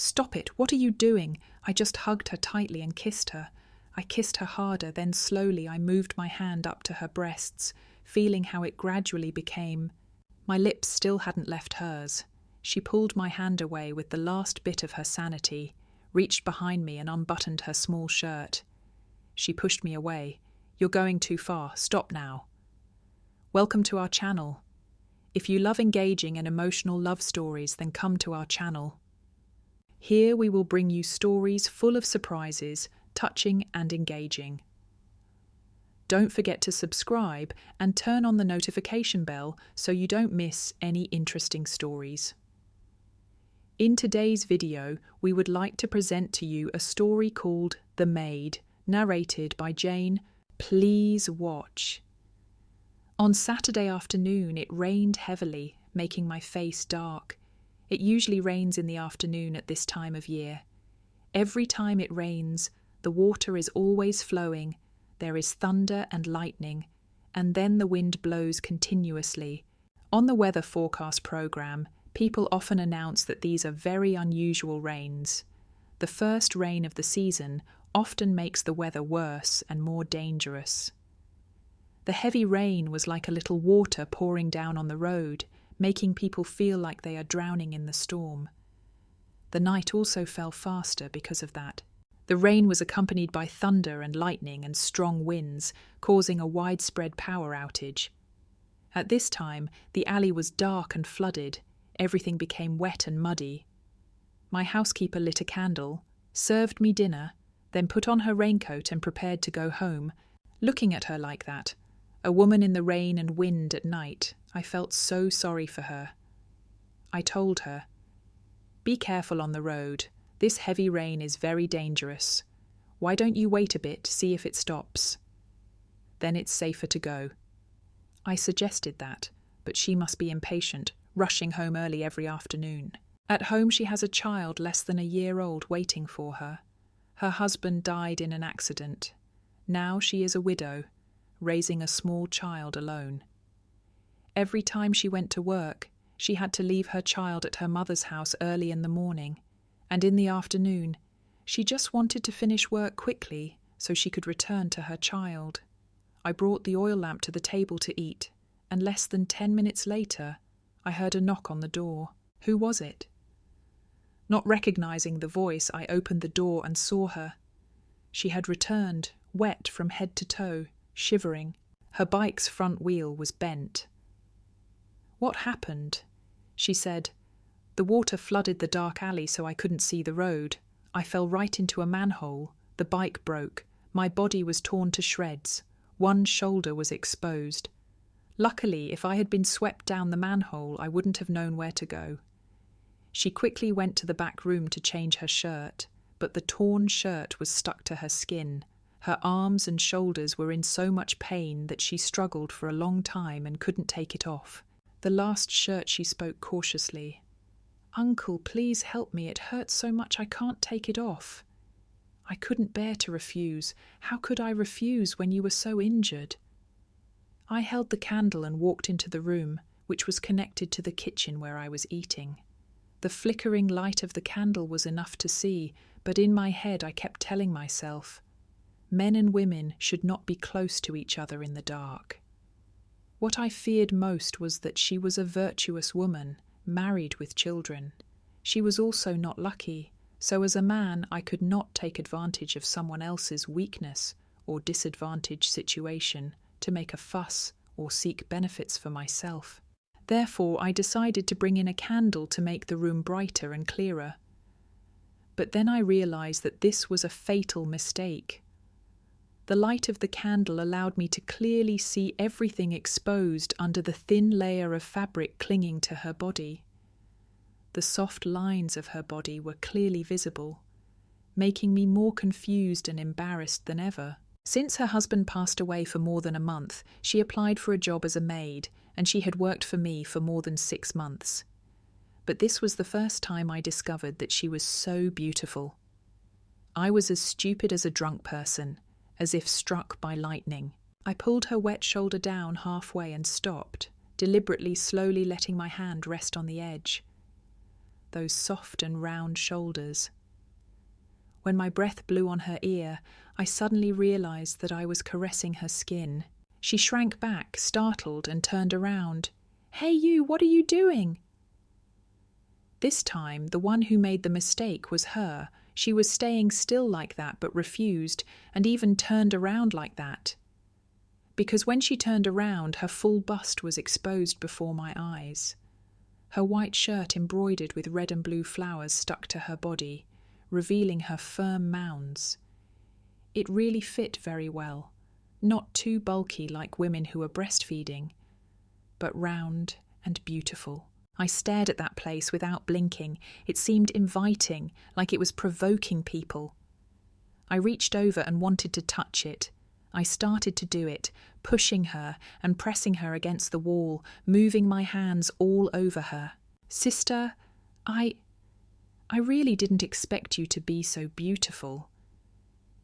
"Stop it! What are you doing?" I just hugged her tightly and kissed her. I kissed her harder, then slowly I moved my hand up to her breasts, feeling how it gradually became. My lips still hadn't left hers. She pulled my hand away with the last bit of her sanity, reached behind me and unbuttoned her small shirt. She pushed me away. "You're going too far. Stop now." Welcome to our channel. If you love engaging and emotional love stories, then come to our channel. Here we will bring you stories full of surprises, touching and engaging. Don't forget to subscribe and turn on the notification bell so you don't miss any interesting stories. In today's video, we would like to present to you a story called The Maid, narrated by Jane. Please watch. On Saturday afternoon, it rained heavily, making my face dark. It usually rains in the afternoon at this time of year. Every time it rains, the water is always flowing, there is thunder and lightning, and then the wind blows continuously. On the weather forecast program, people often announce that these are very unusual rains. The first rain of the season often makes the weather worse and more dangerous. The heavy rain was like a little water pouring down on the road, making people feel like they are drowning in the storm. The night also fell faster because of that. The rain was accompanied by thunder and lightning and strong winds, causing a widespread power outage. At this time, the alley was dark and flooded. Everything became wet and muddy. My housekeeper lit a candle, served me dinner, then put on her raincoat and prepared to go home. Looking at her like that, a woman in the rain and wind at night, I felt so sorry for her. I told her, "Be careful on the road. This heavy rain is very dangerous. Why don't you wait a bit, see if it stops? Then it's safer to go." I suggested that, but she must be impatient, rushing home early every afternoon. At home she has a child less than a year old waiting for her. Her husband died in an accident. Now she is a widow, raising a small child alone. Every time she went to work, she had to leave her child at her mother's house early in the morning, and in the afternoon, she just wanted to finish work quickly so she could return to her child. I brought the oil lamp to the table to eat, and less than 10 minutes later, I heard a knock on the door. Who was it? Not recognizing the voice, I opened the door and saw her. She had returned, wet from head to toe, shivering. Her bike's front wheel was bent. "What happened?" She said, "The water flooded the dark alley so I couldn't see the road. I fell right into a manhole. The bike broke. My body was torn to shreds. One shoulder was exposed. Luckily, if I had been swept down the manhole, I wouldn't have known where to go." She quickly went to the back room to change her shirt, but the torn shirt was stuck to her skin. Her arms and shoulders were in so much pain that she struggled for a long time and couldn't take it off. The last shirt she spoke cautiously. "Uncle, please help me. It hurts so much I can't take it off." I couldn't bear to refuse. How could I refuse when you were so injured? I held the candle and walked into the room, which was connected to the kitchen where I was eating. The flickering light of the candle was enough to see, but in my head I kept telling myself, men and women should not be close to each other in the dark. What I feared most was that she was a virtuous woman, married with children. She was also not lucky, so as a man I could not take advantage of someone else's weakness or disadvantaged situation to make a fuss or seek benefits for myself. Therefore, I decided to bring in a candle to make the room brighter and clearer. But then I realized that this was a fatal mistake. The light of the candle allowed me to clearly see everything exposed under the thin layer of fabric clinging to her body. The soft lines of her body were clearly visible, making me more confused and embarrassed than ever. Since her husband passed away for more than a month, she applied for a job as a maid, and she had worked for me for more than 6 months. But this was the first time I discovered that she was so beautiful. I was as stupid as a drunk person, as if struck by lightning. I pulled her wet shoulder down halfway and stopped, deliberately slowly letting my hand rest on the edge. those soft and round shoulders. When my breath blew on her ear, I suddenly realized that I was caressing her skin. She shrank back, startled, and turned around. "Hey you, what are you doing?" This time, the one who made the mistake was her. She was staying still like that but refused, and even turned around like that. Because when she turned around, her full bust was exposed before my eyes. Her white shirt embroidered with red and blue flowers stuck to her body, revealing her firm mounds. It really fit very well, not too bulky like women who are breastfeeding, but round and beautiful. I stared at that place without blinking. It seemed inviting, like it was provoking people. I reached over and wanted to touch it. I started to do it, pushing her and pressing her against the wall, moving my hands all over her. "Sister, I really didn't expect you to be so beautiful."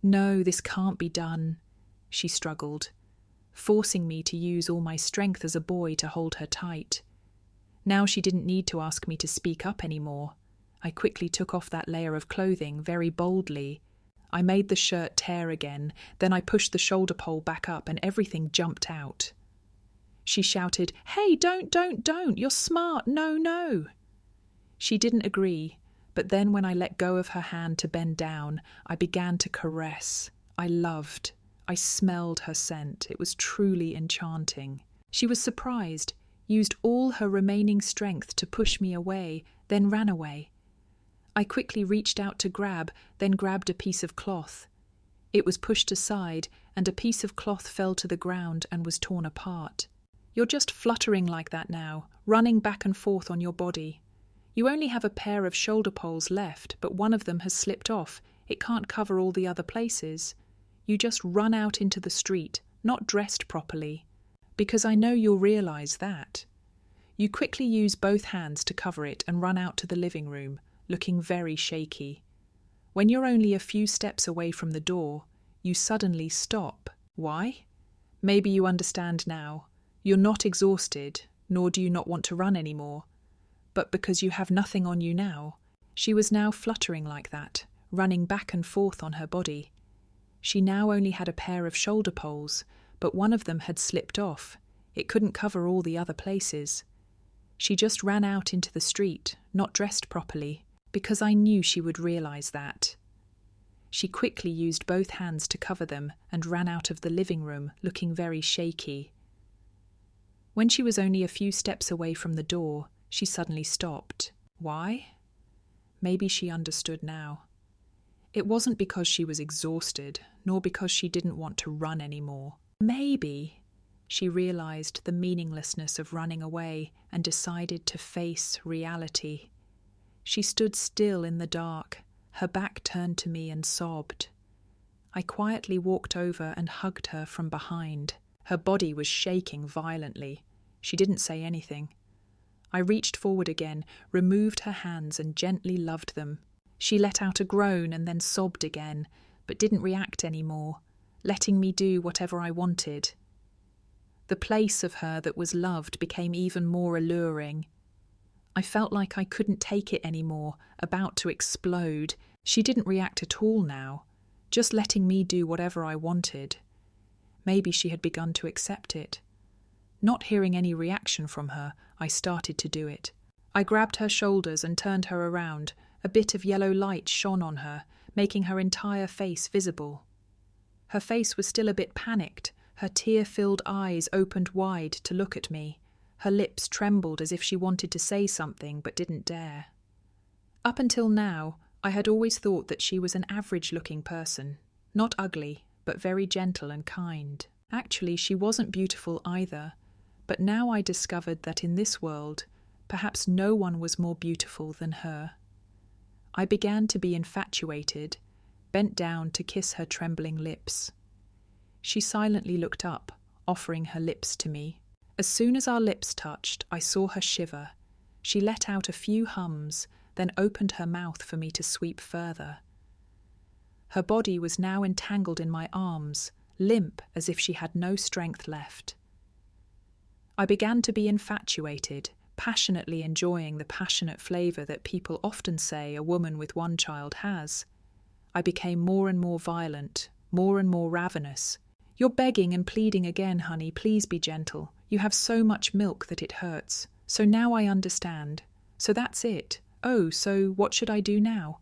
"No, this can't be done," she struggled, forcing me to use all my strength as a boy to hold her tight. Now she didn't need to ask me to speak up anymore. I quickly took off that layer of clothing very boldly. I made the shirt tear again, then I pushed the shoulder pole back up and everything jumped out. She shouted, "Hey, don't, you're smart, no." She didn't agree, but then when I let go of her hand to bend down, I began to caress. I loved. I smelled her scent. It was truly enchanting. She was surprised, used all her remaining strength to push me away, then ran away. I quickly reached out to grab, then grabbed a piece of cloth. It was pushed aside, and a piece of cloth fell to the ground and was torn apart. "You're just fluttering like that now, running back and forth on your body. You only have a pair of shoulder poles left, but one of them has slipped off. It can't cover all the other places. You just run out into the street, not dressed properly. Because I know you'll realize that." You quickly use both hands to cover it and run out to the living room, looking very shaky. When you're only a few steps away from the door, you suddenly stop. Why? Maybe you understand now. You're not exhausted, nor do you not want to run anymore. But because you have nothing on you now. She was now fluttering like that, running back and forth on her body. She now only had a pair of shoulder poles, but one of them had slipped off. It couldn't cover all the other places. She just ran out into the street, not dressed properly, because I knew she would realize that. She quickly used both hands to cover them and ran out of the living room, looking very shaky. When she was only a few steps away from the door, she suddenly stopped. Why? Maybe she understood now. It wasn't because she was exhausted, nor because she didn't want to run anymore. Maybe she realized the meaninglessness of running away and decided to face reality. She stood still in the dark, her back turned to me and sobbed. I quietly walked over and hugged her from behind. Her body was shaking violently. She didn't say anything. I reached forward again, removed her hands and gently loved them. She let out a groan and then sobbed again, but didn't react anymore, letting me do whatever I wanted. The place of her that was loved became even more alluring. I felt like I couldn't take it anymore, about to explode. She didn't react at all now, just letting me do whatever I wanted. Maybe she had begun to accept it. Not hearing any reaction from her, I started to do it. I grabbed her shoulders and turned her around. A bit of yellow light shone on her, making her entire face visible. Her face was still a bit panicked. Her tear-filled eyes opened wide to look at me. Her lips trembled as if she wanted to say something but didn't dare. Up until now, I had always thought that she was an average-looking person. Not ugly, but very gentle and kind. Actually, she wasn't beautiful either, but now I discovered that in this world, perhaps no one was more beautiful than her. I began to be infatuated, bent down to kiss her trembling lips. She silently looked up, offering her lips to me. As soon as our lips touched, I saw her shiver. She let out a few hums, then opened her mouth for me to sweep further. Her body was now entangled in my arms, limp as if she had no strength left. I began to be infatuated, passionately enjoying the passionate flavour that people often say a woman with one child has. I became more and more violent, more and more ravenous. "You're begging and pleading again, honey, please be gentle. You have so much milk that it hurts. So now I understand. So that's it. Oh, so what should I do now?"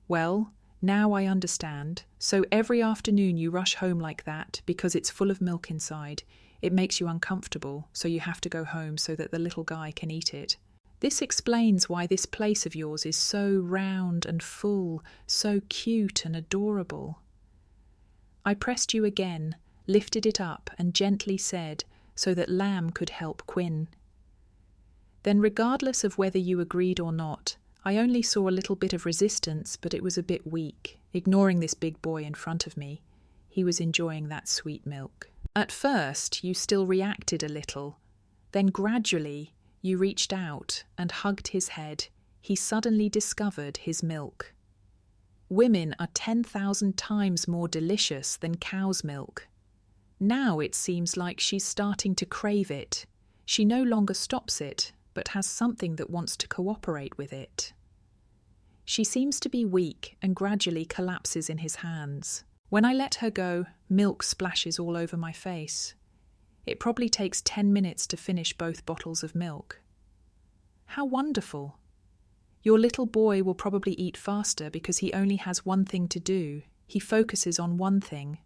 "Well, now I understand. So every afternoon you rush home like that because it's full of milk inside. It makes you uncomfortable, so you have to go home so that the little guy can eat it. This explains why this place of yours is so round and full, so cute and adorable." I pressed you again, lifted it up and gently said, so that Lamb could help Quinn. Then, regardless of whether you agreed or not, I only saw a little bit of resistance, but it was a bit weak, ignoring this big boy in front of me. He was enjoying that sweet milk. At first, you still reacted a little. Then gradually, you reached out and hugged his head. He suddenly discovered his milk. Women are 10,000 times more delicious than cow's milk. Now it seems like she's starting to crave it. She no longer stops it, but has something that wants to cooperate with it. She seems to be weak and gradually collapses in his hands. When I let her go, milk splashes all over my face. It probably takes 10 minutes to finish both bottles of milk. How wonderful! Your little boy will probably eat faster because he only has one thing to do. He focuses on one thing,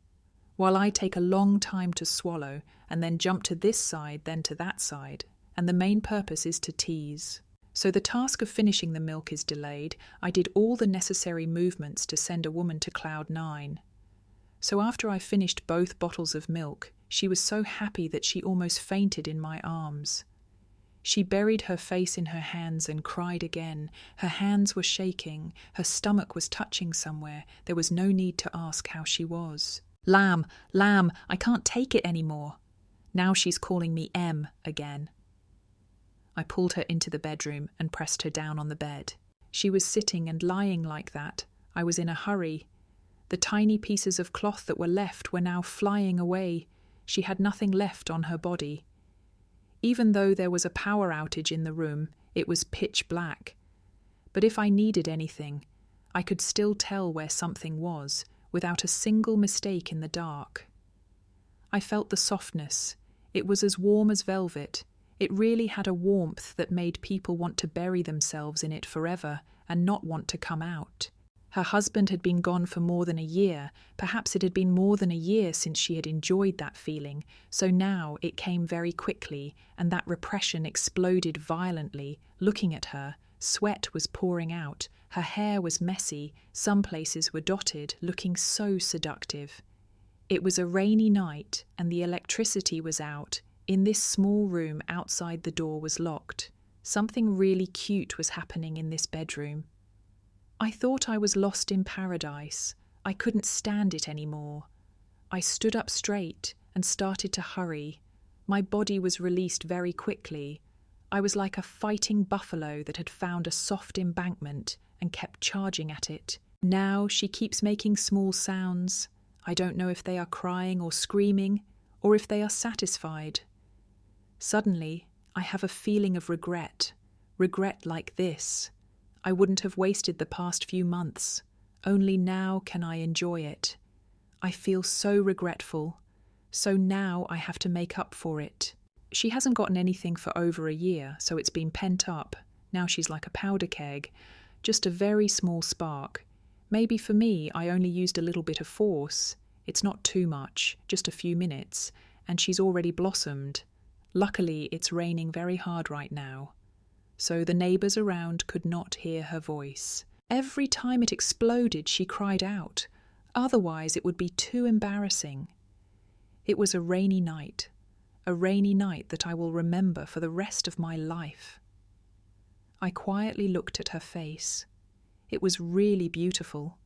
while I take a long time to swallow and then jump to this side, then to that side, and the main purpose is to tease. So the task of finishing the milk is delayed. I did all the necessary movements to send a woman to cloud 9. So after I finished both bottles of milk, she was so happy that she almost fainted in my arms. She buried her face in her hands and cried again. Her hands were shaking. Her stomach was touching somewhere. There was no need to ask how she was. "Lamb, Lamb, I can't take it anymore." Now she's calling me M again. I pulled her into the bedroom and pressed her down on the bed. She was sitting and lying like that. I was in a hurry. The tiny pieces of cloth that were left were now flying away. She had nothing left on her body. Even though there was a power outage in the room, it was pitch black. But if I needed anything, I could still tell where something was, without a single mistake in the dark. I felt the softness. It was as warm as velvet. It really had a warmth that made people want to bury themselves in it forever and not want to come out. Her husband had been gone for more than a year. Perhaps it had been more than a year since she had enjoyed that feeling, so now it came very quickly, and that repression exploded violently. Looking at her, sweat was pouring out, her hair was messy, some places were dotted, looking so seductive. It was a rainy night, and the electricity was out. In this small room outside the door was locked. Something really cute was happening in this bedroom. I thought I was lost in paradise. I couldn't stand it anymore. I stood up straight and started to hurry. My body was released very quickly. I was like a fighting buffalo that had found a soft embankment and kept charging at it. Now she keeps making small sounds. I don't know if they are crying or screaming, or if they are satisfied. Suddenly, I have a feeling of regret. Regret like this. I wouldn't have wasted the past few months. Only now can I enjoy it. I feel so regretful. So now I have to make up for it. She hasn't gotten anything for over a year, so it's been pent up. Now she's like a powder keg. Just a very small spark. Maybe for me, I only used a little bit of force. It's not too much, just a few minutes, and she's already blossomed. Luckily, it's raining very hard right now, so the neighbours around could not hear her voice. Every time it exploded, she cried out. Otherwise, it would be too embarrassing. It was a rainy night that I will remember for the rest of my life. I quietly looked at her face. It was really beautiful.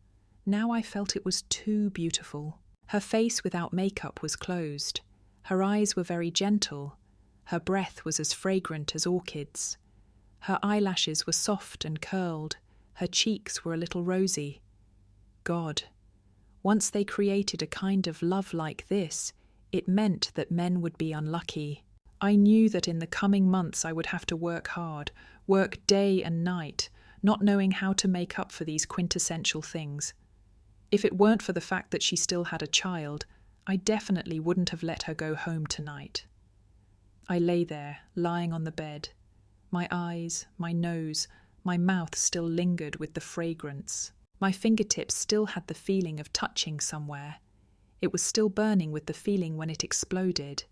Now I felt it was too beautiful. Her face without makeup was closed. Her eyes were very gentle. Her breath was as fragrant as orchids. Her eyelashes were soft and curled. Her cheeks were a little rosy. God, once they created a kind of love like this, it meant that men would be unlucky. I knew that in the coming months I would have to work hard, work day and night, not knowing how to make up for these quintessential things. If it weren't for the fact that she still had a child, I definitely wouldn't have let her go home tonight. I lay there, lying on the bed. My eyes, my nose, my mouth still lingered with the fragrance. My fingertips still had the feeling of touching somewhere. It was still burning with the feeling when it exploded.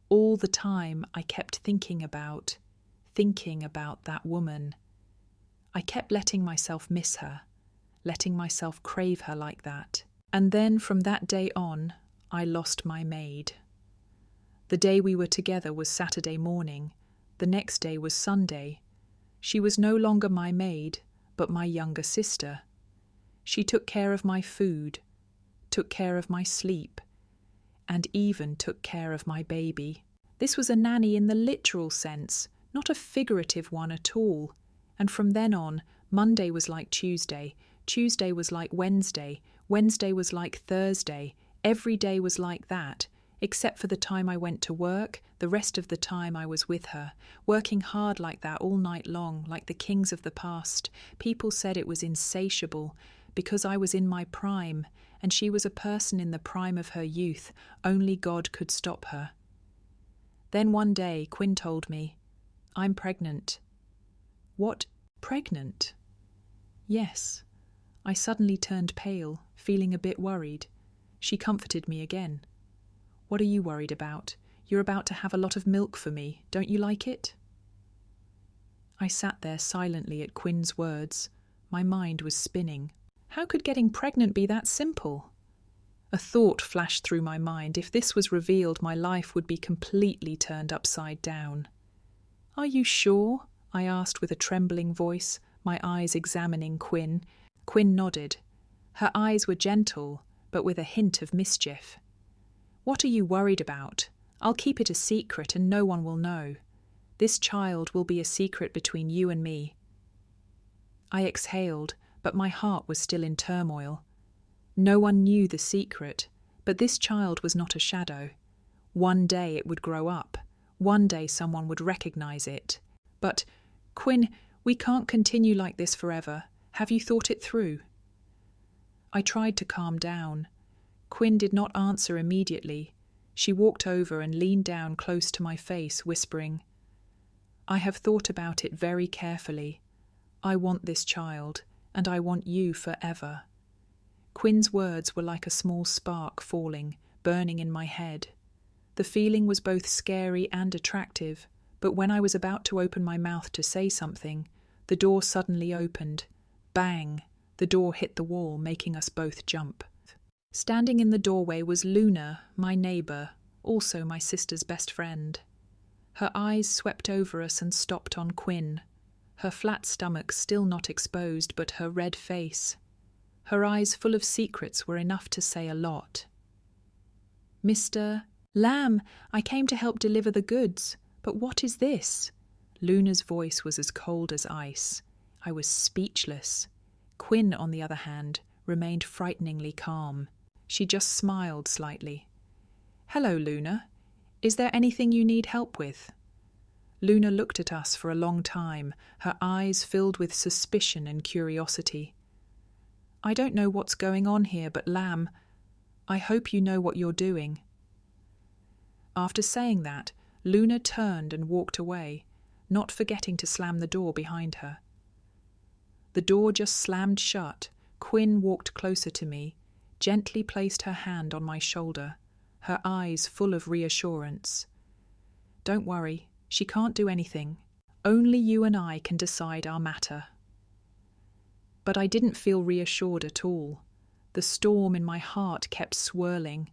All the time I kept thinking about that woman. I kept letting myself miss her, letting myself crave her like that. And then from that day on, I lost my maid. The day we were together was Saturday morning. The next day was Sunday. She was no longer my maid, but my younger sister. She took care of my food, took care of my sleep, and even took care of my baby. This was a nanny in the literal sense, not a figurative one at all. And from then on, Monday was like Tuesday, Tuesday was like Wednesday, Wednesday was like Thursday, every day was like that. Except for the time I went to work, the rest of the time I was with her, working hard like that all night long, like the kings of the past. People said it was insatiable, because I was in my prime, and she was a person in the prime of her youth. Only God could stop her. Then one day, Quinn told me, "I'm pregnant." What? Pregnant? Yes. I suddenly turned pale, feeling a bit worried. She comforted me again. "What are you worried about? You're about to have a lot of milk for me. Don't you like it?" I sat there silently at Quinn's words. My mind was spinning. How could getting pregnant be that simple? A thought flashed through my mind. If this was revealed, my life would be completely turned upside down. "Are you sure?" I asked with a trembling voice, my eyes examining Quinn. Quinn nodded. Her eyes were gentle, but with a hint of mischief. "What are you worried about? I'll keep it a secret and no one will know. This child will be a secret between you and me." I exhaled, but my heart was still in turmoil. No one knew the secret, but this child was not a shadow. One day it would grow up. One day someone would recognize it. But, Quinn, we can't continue like this forever. Have you thought it through? I tried to calm down. Quinn did not answer immediately. She walked over and leaned down close to my face, whispering, "I have thought about it very carefully. I want this child, and I want you forever." Quinn's words were like a small spark falling, burning in my head. The feeling was both scary and attractive, but when I was about to open my mouth to say something, the door suddenly opened. Bang! The door hit the wall, making us both jump. Standing in the doorway was Luna, my neighbour, also my sister's best friend. Her eyes swept over us and stopped on Quinn, her flat stomach still not exposed, but her red face. Her eyes full of secrets were enough to say a lot. "Mr. Lamb, I came to help deliver the goods, but what is this?" Luna's voice was as cold as ice. I was speechless. Quinn, on the other hand, remained frighteningly calm. She just smiled slightly. "Hello, Luna. Is there anything you need help with?" Luna looked at us for a long time, her eyes filled with suspicion and curiosity. "I don't know what's going on here, but Lamb, I hope you know what you're doing." After saying that, Luna turned and walked away, not forgetting to slam the door behind her. The door just slammed shut. Quinn walked closer to me, gently placed her hand on my shoulder, her eyes full of reassurance. "Don't worry, she can't do anything. Only you and I can decide our matter." But I didn't feel reassured at all. The storm in my heart kept swirling.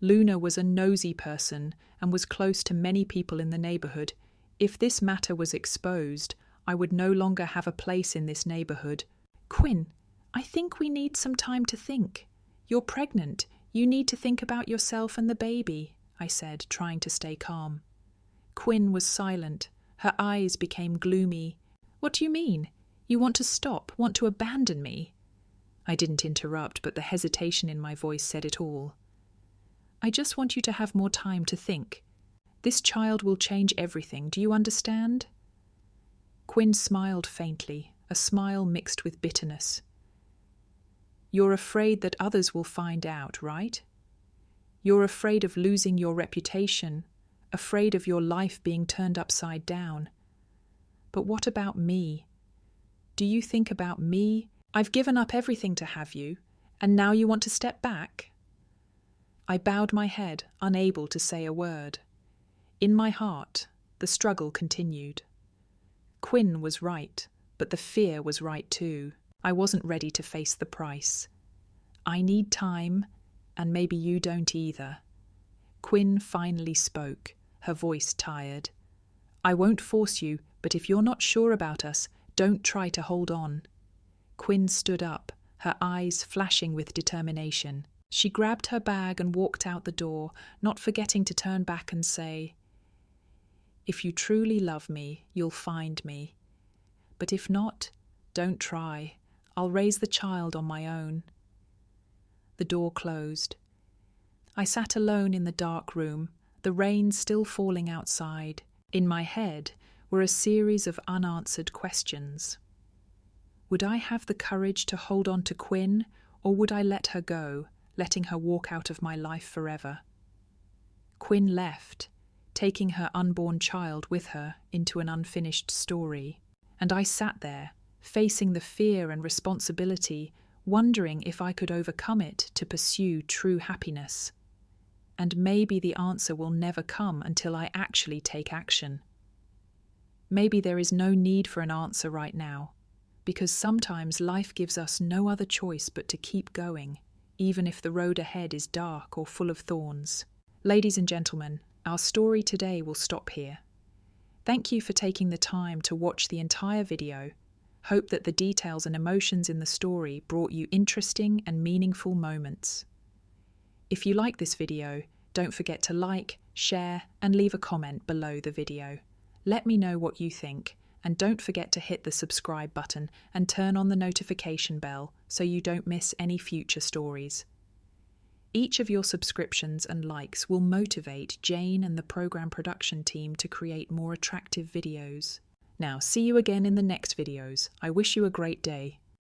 Luna was a nosy person and was close to many people in the neighbourhood. If this matter was exposed, I would no longer have a place in this neighbourhood. "Quinn, I think we need some time to think. You're pregnant. You need to think about yourself and the baby," I said, trying to stay calm. Quinn was silent. Her eyes became gloomy. "What do you mean? You want to stop, want to abandon me?" I didn't interrupt, but the hesitation in my voice said it all. "I just want you to have more time to think. This child will change everything, do you understand? Quinn smiled faintly, a smile mixed with bitterness. You're afraid that others will find out, right? You're afraid of losing your reputation, afraid of your life being turned upside down. But what about me? Do you think about me? I've given up everything to have you, and now you want to step back? I bowed my head, unable to say a word. In my heart, the struggle continued. Quinn was right, but the fear was right too. I wasn't ready to face the price. I need time, and maybe you don't either. Quinn finally spoke, her voice tired. I won't force you, but if you're not sure about us, don't try to hold on. Quinn stood up, her eyes flashing with determination. She grabbed her bag and walked out the door, not forgetting to turn back and say, If you truly love me, you'll find me. But if not, don't try. I'll raise the child on my own. The door closed. I sat alone in the dark room, the rain still falling outside. In my head were a series of unanswered questions. Would I have the courage to hold on to Quinn, or would I let her go, letting her walk out of my life forever? Quinn left, taking her unborn child with her into an unfinished story, and I sat there, facing the fear and responsibility, wondering if I could overcome it to pursue true happiness. And maybe the answer will never come until I actually take action. Maybe there is no need for an answer right now, because sometimes life gives us no other choice but to keep going, even if the road ahead is dark or full of thorns. Ladies and gentlemen, our story today will stop here. Thank you for taking the time to watch the entire video. Hope that the details and emotions in the story brought you interesting and meaningful moments. If you like this video, don't forget to like, share, and leave a comment below the video. Let me know what you think, and don't forget to hit the subscribe button and turn on the notification bell so you don't miss any future stories. Each of your subscriptions and likes will motivate Jane and the program production team to create more attractive videos. Now, see you again in the next videos. I wish you a great day.